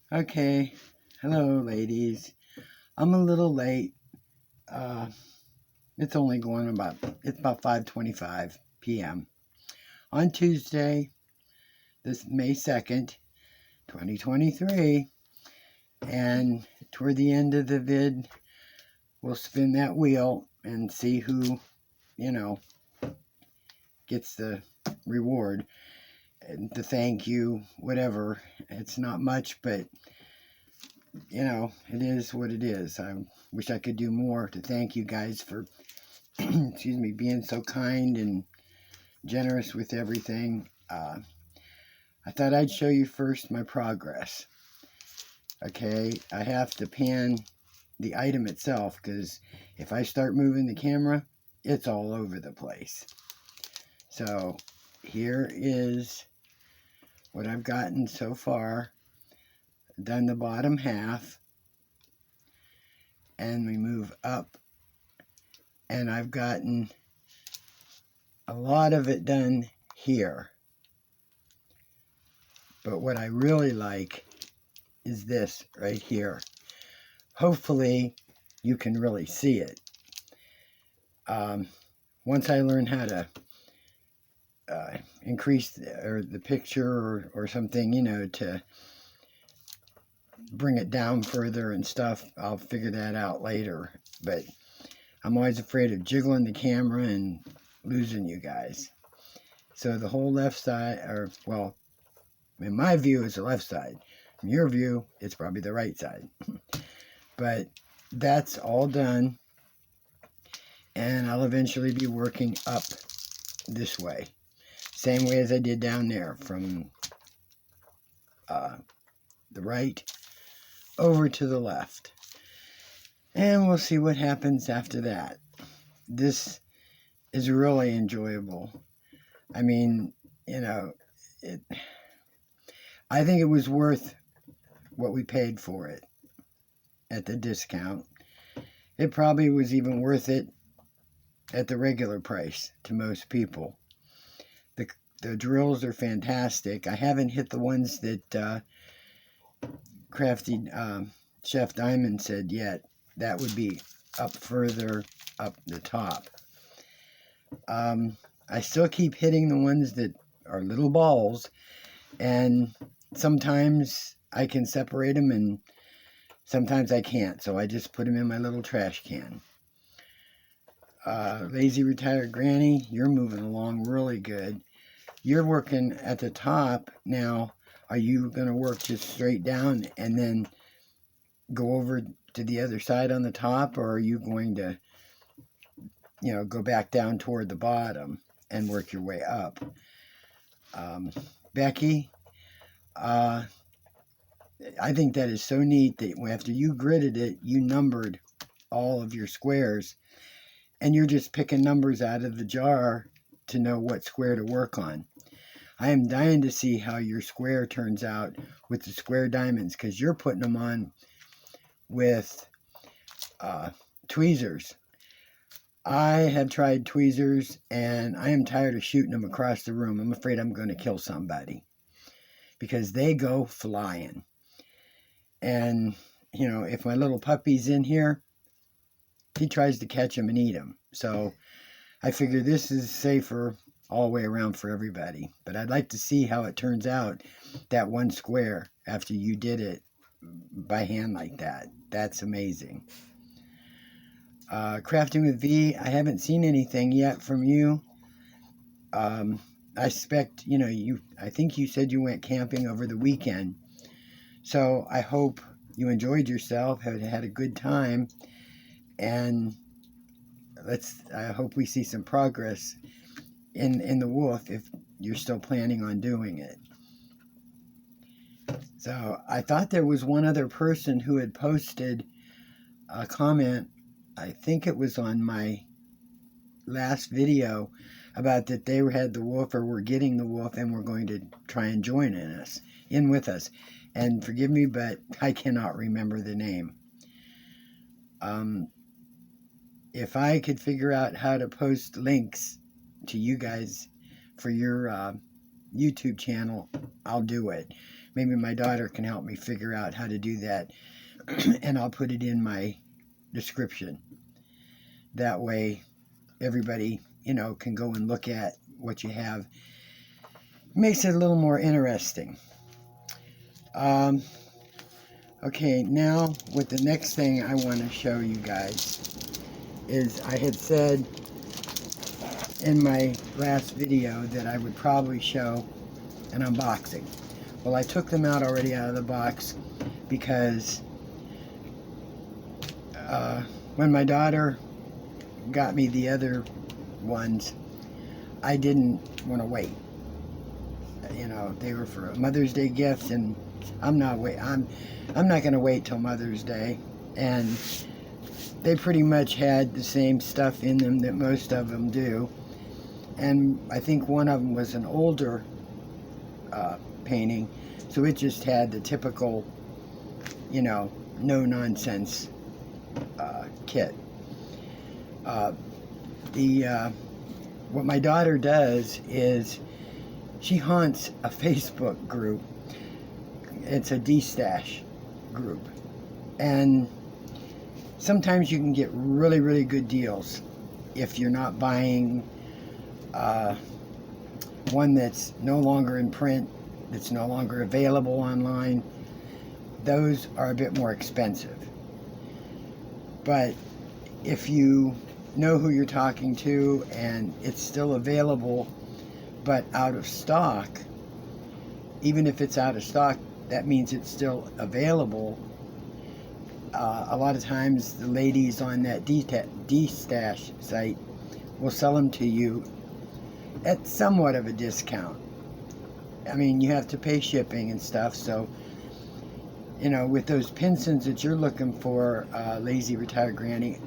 Okay, hello ladies. I'm a little late. Uh, it's only going it's about 5:25 p.m. on Tuesday, this May 2nd, 2023. And toward the end of the vid, we'll spin that wheel and see who, you know, gets the reward. And the thank you, whatever. It's not much, but it is what it is. I wish I could do more to thank you guys for excuse me, being so kind and generous with everything. I thought I'd show you first my progress. Okay, I have to pan the item itself because if I start moving the camera, it's all over the place. So here is what I've gotten so far. Done the bottom half, and we move up, and I've gotten a lot of it done here. But what I really like is this right here. Hopefully you can really see it. Once I learn how to increase the picture or something, to bring it down further and stuff, I'll figure that out later. But I'm always afraid of jiggling the camera and losing you guys. So the whole left side, in my view, it's the left side. From your view, it's probably the right side. But that's all done. And I'll eventually be working up this way. Same way as I did down there, from the right over to the left. And we'll see what happens after that. This is really enjoyable. I mean, I think it was worth what we paid for it at the discount. It probably was even worth it at the regular price to most people. The drills are fantastic. I haven't hit the ones that Crafty Chef Diamond said yet. That would be up further up the top. I still keep hitting the ones that are little balls, and sometimes I can separate them and sometimes I can't, so I just put them in my little trash can. Lazy Retired Granny, you're moving along really good. You're working at the top now. Are you going to work just straight down and then go over to the other side on the top, or are you going to, go back down toward the bottom and work your way up? Becky, I think that is so neat that after you gridded it, you numbered all of your squares, and you're just picking numbers out of the jar to know what square to work on. I am dying to see how your square turns out with the square diamonds, because you're putting them on with tweezers. I have tried tweezers, and I am tired of shooting them across the room. I'm afraid I'm going to kill somebody because they go flying. And, if my little puppy's in here, he tries to catch them and eat them. So I figure this is safer all the way around for everybody. But I'd like to see how it turns out, that one square, after you did it by hand like that. That's amazing. Crafting with V, I haven't seen anything yet from you. I expect, I think you said you went camping over the weekend. So I hope you enjoyed yourself, had a good time, and I hope we see some progress in the wolf if you're still planning on doing it. So I thought there was one other person who had posted a comment, I think it was on my last video, about that they had the wolf or were getting the wolf and were going to try and join in with us. And forgive me, but I cannot remember the name. If I could figure out how to post links to you guys for your YouTube channel, I'll do it. maybe my daughter can help me figure out how to do that. And I'll put it in my description. That way everybody, can go and look at what you have. Makes it a little more interesting. Okay, now with the next thing I want to show you guys is, I had said in my last video that I would probably show an unboxing. Well, I took them out already out of the box because when my daughter got me the other ones, I didn't want to wait. They were for a Mother's Day gift, and I'm not going to wait till Mother's Day. And they pretty much had the same stuff in them that most of them do. And I think one of them was an older painting, so it just had the typical, no nonsense kit. What my daughter does is she haunts a Facebook group. It's a D-Stash group, and sometimes you can get really, really good deals if you're not buying one that's no longer in print, that's no longer available online. Those are a bit more expensive. But if you know who you're talking to and it's still available but out of stock, even if it's out of stock, that means it's still available. A lot of times the ladies on that D-Stash site will sell them to you at somewhat of a discount. I mean, you have to pay shipping and stuff, so with those Pinsons that you're looking for, Lazy Retired Granny,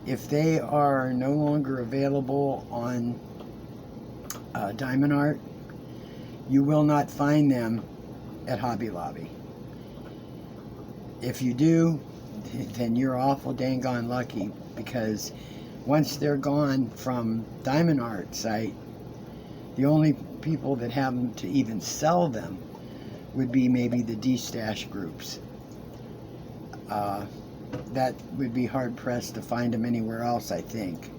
if they are no longer available on Diamond Art, you will not find them at Hobby Lobby. If you do, then you're awful dang gone lucky, because once they're gone from Diamond Art site, the only people that have them to even sell them would be maybe the D-Stash groups. That would be hard pressed to find them anywhere else, I think.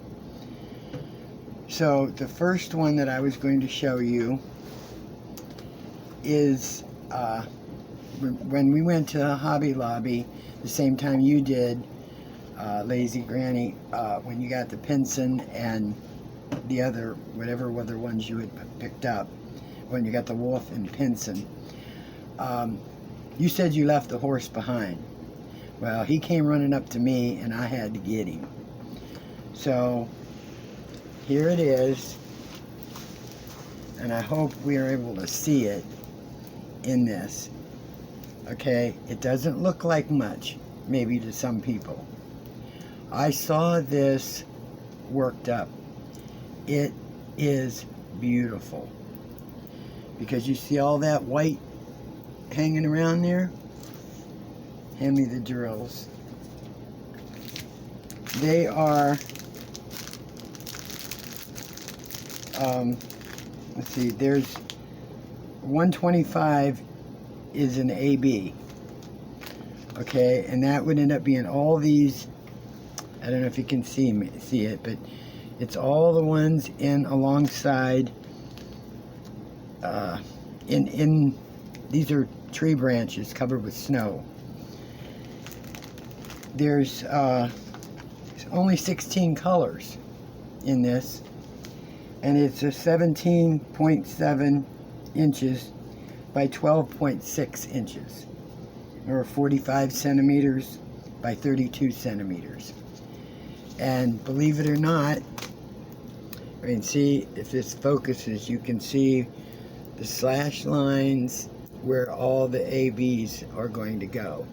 So the first one that I was going to show you is when we went to Hobby Lobby the same time you did, Lazy Granny, when you got the Pinson and the other, whatever other ones you had picked up, when you got the Wolf and Pinson, you said you left the horse behind. Well, he came running up to me and I had to get him. So here it is, and I hope we are able to see it in this. Okay, it doesn't look like much, maybe to some people. I saw this worked up. It is beautiful, because you see all that white hanging around there. Hand me the drills. They are, let's see, there's 125 is an AB. Okay, and that would end up being all these, I don't know if you can see it, but it's all the ones in alongside, these are tree branches covered with snow. There's only 16 colors in this, and it's a 17.7 inches by 12.6 inches, or 45 centimeters by 32 centimeters. And believe it or not, I mean, see if this focuses, you can see the slash lines where all the ABs are going to go.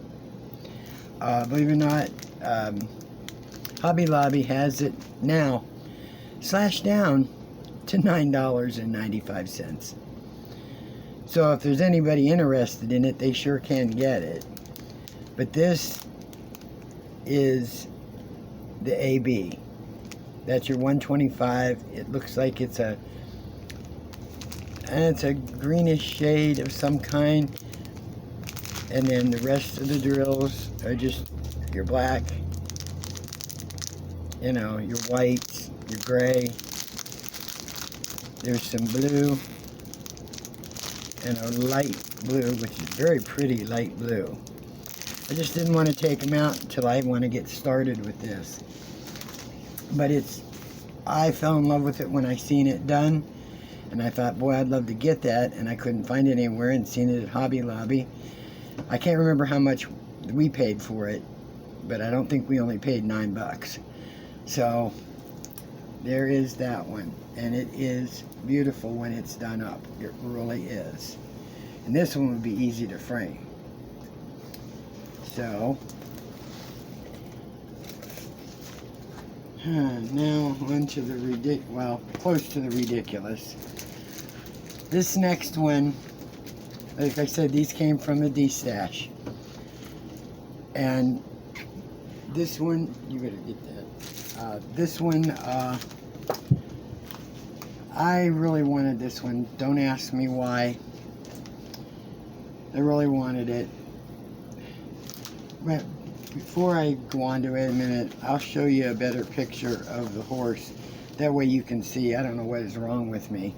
Believe it or not, Hobby Lobby has it now slashed down to $9.95. So if there's anybody interested in it, they sure can get it. But this is the AB. That's your 125. It looks like it's a and it's a greenish shade of some kind, and then the rest of the drills are just your black, you know, your whites, your gray. There's some blue and a light blue, which is very pretty light blue. I just didn't want to take them out until I want to get started with this. But I fell in love with it when I seen it done, and I thought, boy, I'd love to get that, and I couldn't find it anywhere, and seen it at Hobby Lobby. I can't remember how much we paid for it, but I don't think we only paid $9. So there is that one, and it is beautiful when it's done up. It really is. And this one would be easy to frame. So now on to the close to the ridiculous. This next one, like I said, these came from the D-Stash. And this one, you better get that. This one, I really wanted this one. Don't ask me why. I really wanted it. But before I go on to it a minute, I'll show you a better picture of the horse. That way you can see. I don't know what is wrong with me.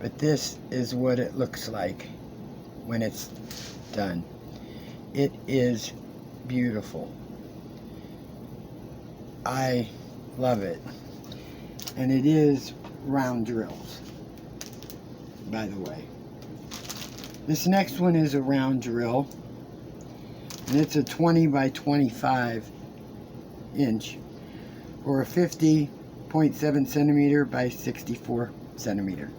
But this is what it looks like when it's done. It is beautiful. I love it. And it is round drills, by the way. This next one is a round drill. And it's a 20 by 25 inch, or a 50.7 centimeter by 64 centimeter.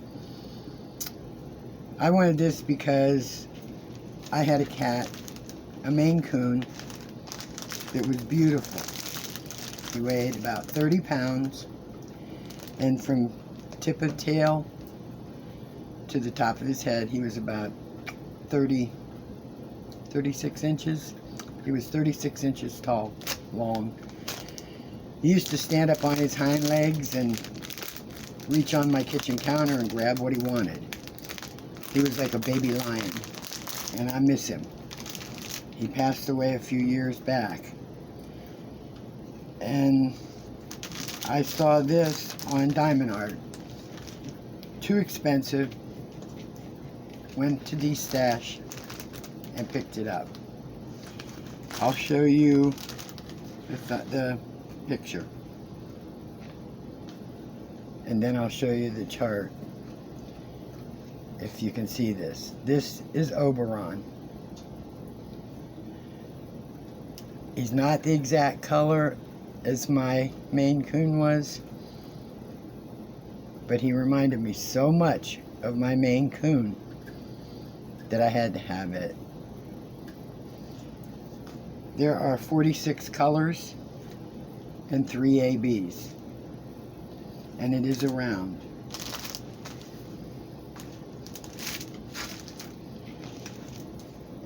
I wanted this because I had a cat, a Maine Coon, that was beautiful. He weighed about 30 pounds, and from tip of tail to the top of his head, he was about 36 inches. He was 36 inches tall, long. He used to stand up on his hind legs and reach on my kitchen counter and grab what he wanted. He was like a baby lion, and I miss him. He passed away a few years back. And I saw this on Diamond Art. Too expensive. Went to D-Stash and picked it up. I'll show you the picture, and then I'll show you the chart if you can see this. This is Oberon. He's not the exact color as my Maine Coon was, but he reminded me so much of my Maine Coon that I had to have it. There are 46 colors and 3 ABs, and it is a round.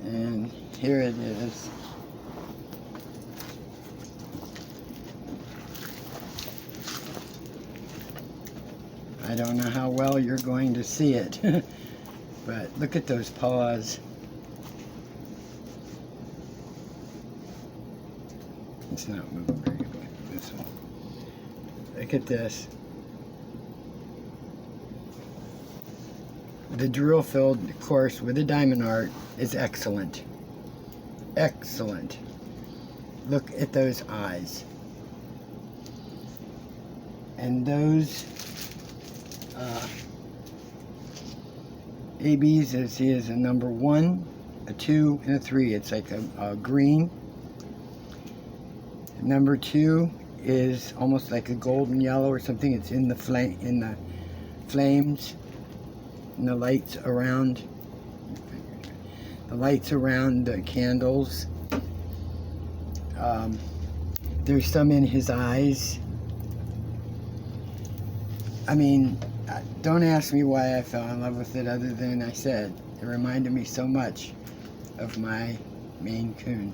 And here it is. I don't know how well you're going to see it, but look at those paws. It's not moving very good. Look at this one. Look at this. The drill filled, of course, with the Diamond Art is excellent. Excellent. Look at those eyes. And those ABs, as he is a number 1, a 2, and a 3. It's like a green. Number 2 is almost like a golden yellow or something. It's in the flames, and the lights around the candles. There's some in his eyes. I mean, don't ask me why I fell in love with it, other than I said it reminded me so much of my Maine Coon.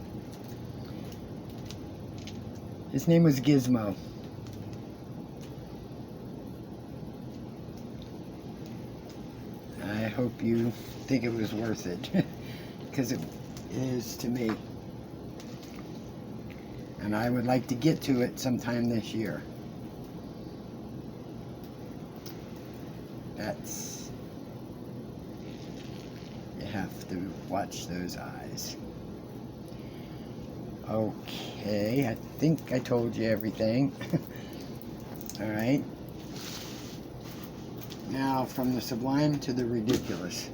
His name was Gizmo. hope you think it was worth it, because it is to me. And I would like to get to it sometime this year. That's... You have to watch those eyes. Okay, I think I told you everything. Alright. Now, from the sublime to the ridiculous.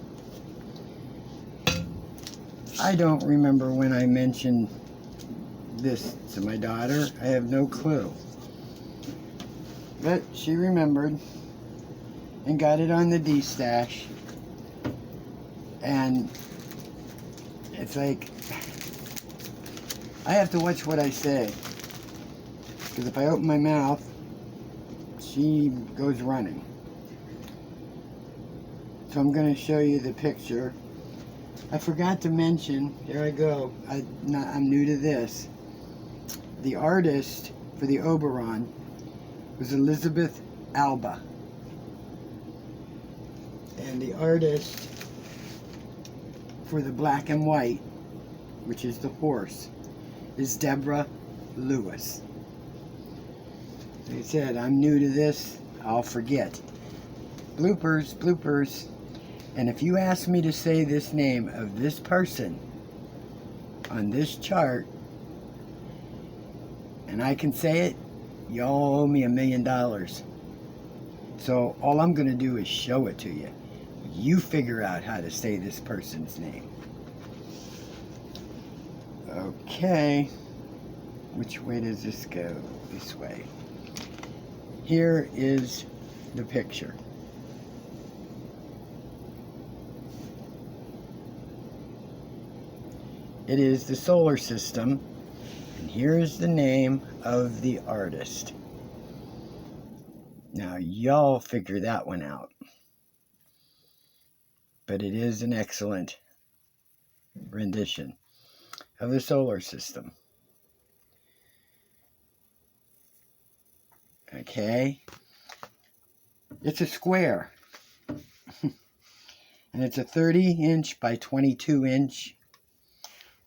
I don't remember when I mentioned this to my daughter. I have no clue. But she remembered and got it on the D-stash. And it's like, I have to watch what I say. Because if I open my mouth, she goes running. So I'm going to show you the picture. I forgot to mention, here I go, I'm new to this. The artist for the Oberon was Elizabeth Alba. And the artist for the black and white, which is the horse, is Deborah Lewis. Like I said, I'm new to this, I'll forget. Bloopers, bloopers. And if you ask me to say this name of this person on this chart, and I can say it, y'all owe me $1 million. So all I'm going to do is show it to you. You figure out how to say this person's name. Okay. Which way does this go? This way. Here is the picture. It is the solar system, and here is the name of the artist. Now, y'all figure that one out. But it is an excellent rendition of the solar system. Okay? It's a square. And it's a 30-inch by 22-inch.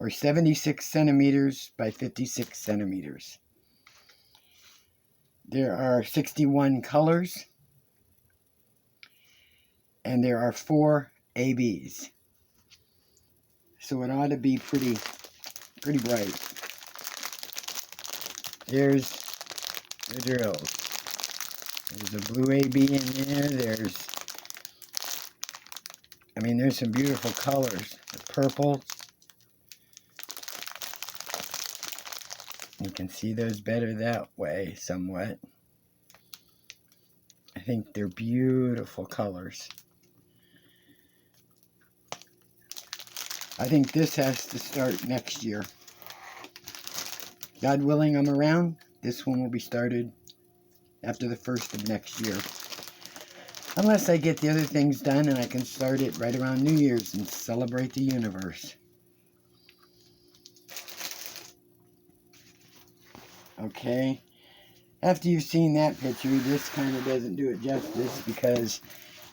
Or 76 centimeters by 56 centimeters. There are 61 colors, and there are 4 ABs. So it ought to be pretty bright. There's the drills. There's a blue AB in there. There's some beautiful colors. The purple. You can see those better that way, somewhat. I think they're beautiful colors. I think this has to start next year. God willing, I'm around. This one will be started after the 1st of next year. Unless I get the other things done and I can start it right around New Year's and celebrate the universe. Okay, after you've seen that picture, this kind of doesn't do it justice because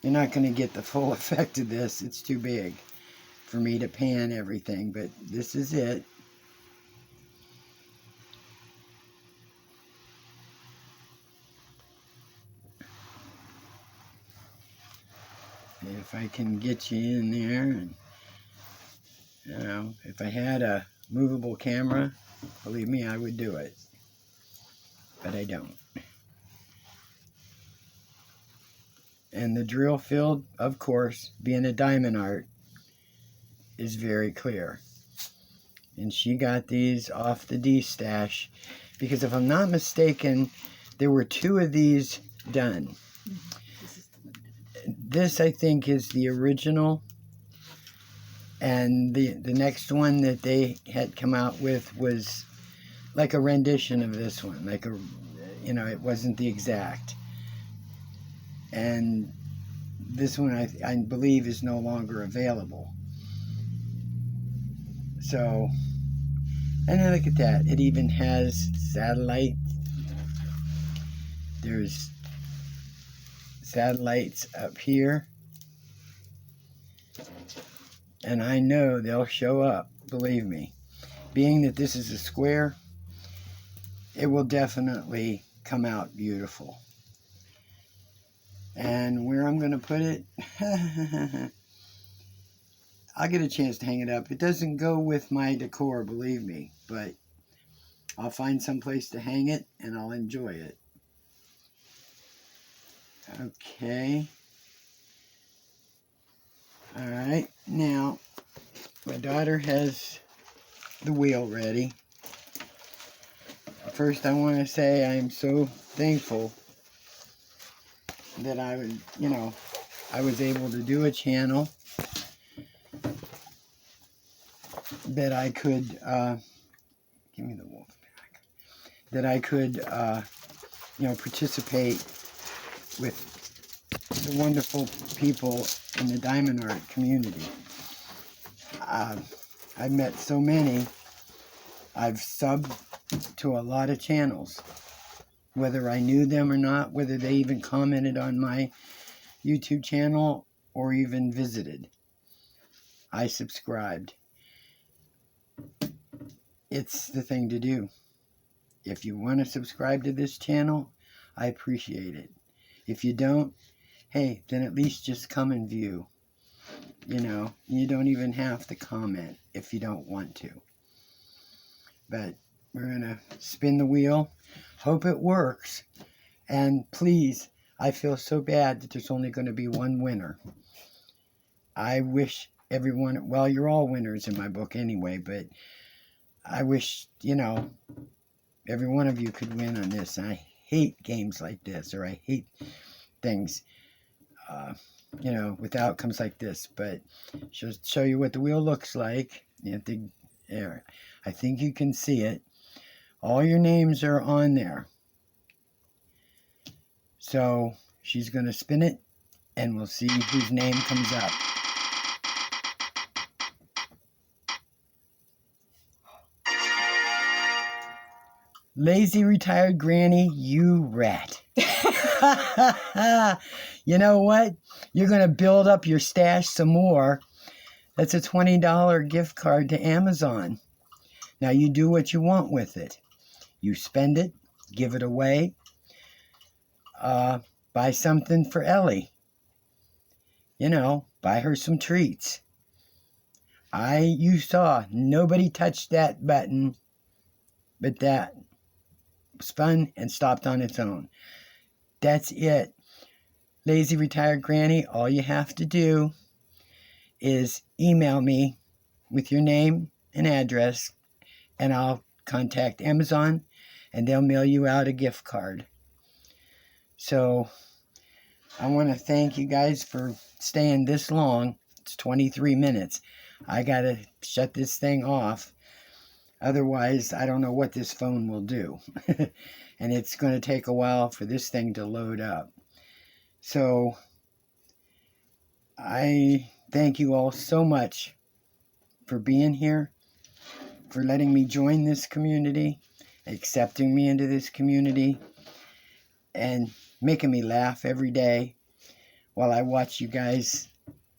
you're not going to get the full effect of this. It's too big for me to pan everything, but this is it. If I can get you in there, and if I had a movable camera, believe me, I would do it. But I don't. And the drill field, of course, being a diamond art, is very clear. And she got these off the D-stash, because if I'm not mistaken, there were 2 of these done. This, I think, is the original, and the next one that they had come out with was like a rendition of this one, like a, it wasn't the exact. And this one, I believe, is no longer available. So, and then look at that. It even has satellite. There's satellites up here. And I know they'll show up, believe me. Being that this is a square, it will definitely come out beautiful. And where I'm going to put it, I'll get a chance to hang it up. It doesn't go with my decor, believe me, but I'll find some place to hang it and I'll enjoy it. Okay. All right. Now, my daughter has the wheel ready. First, I want to say I am so thankful that I was able to do a channel that I could, give me the wolf pack, that I could, participate with the wonderful people in the diamond art community. I've met so many. I've subbed to a lot of channels, whether I knew them or not, whether they even commented on my YouTube channel or even visited. I subscribed. It's the thing to do. If you want to subscribe to this channel, I appreciate it. If you don't, hey, then at least just come and view. You don't even have to comment if you don't want to. But we're going to spin the wheel. Hope it works. And please, I feel so bad that there's only going to be one winner. I wish everyone, well, you're all winners in my book anyway, but I wish, every one of you could win on this. And I hate games like this, or I hate things, with outcomes like this. But just show you what the wheel looks like. I think you can see it. All your names are on there. So she's going to spin it, and we'll see whose name comes up. Lazy retired granny, you rat. You know what? You're going to build up your stash some more. That's a $20 gift card to Amazon. Now you do what you want with it. You spend it, give it away, buy something for Ellie. Buy her some treats. You saw, nobody touched that button, but that spun and stopped on its own. That's it. Lazy retired granny, all you have to do is email me with your name and address, and I'll contact Amazon, and they'll mail you out a gift card. So I want to thank you guys for staying this long. It's 23 minutes. I got to shut this thing off. Otherwise, I don't know what this phone will do. And it's going to take a while for this thing to load up. So I thank you all so much for being here, for letting me join this community, accepting me into this community, and making me laugh every day while I watch you guys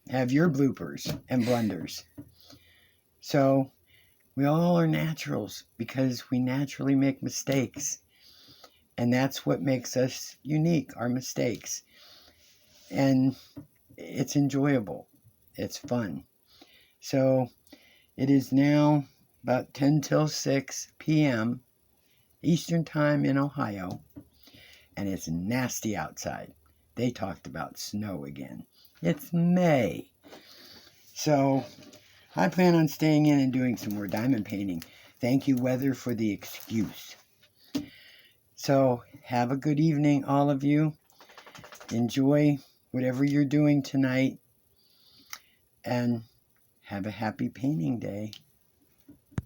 have your bloopers and blunders. So we all are naturals because we naturally make mistakes. And that's what makes us unique, our mistakes. And it's enjoyable. It's fun. So it is now about 10 till 6 p.m. Eastern Time in Ohio. And it's nasty outside. They talked about snow again. It's May. So I plan on staying in and doing some more diamond painting. Thank you, weather, for the excuse. So have a good evening, all of you. Enjoy whatever you're doing tonight. And have a happy painting day.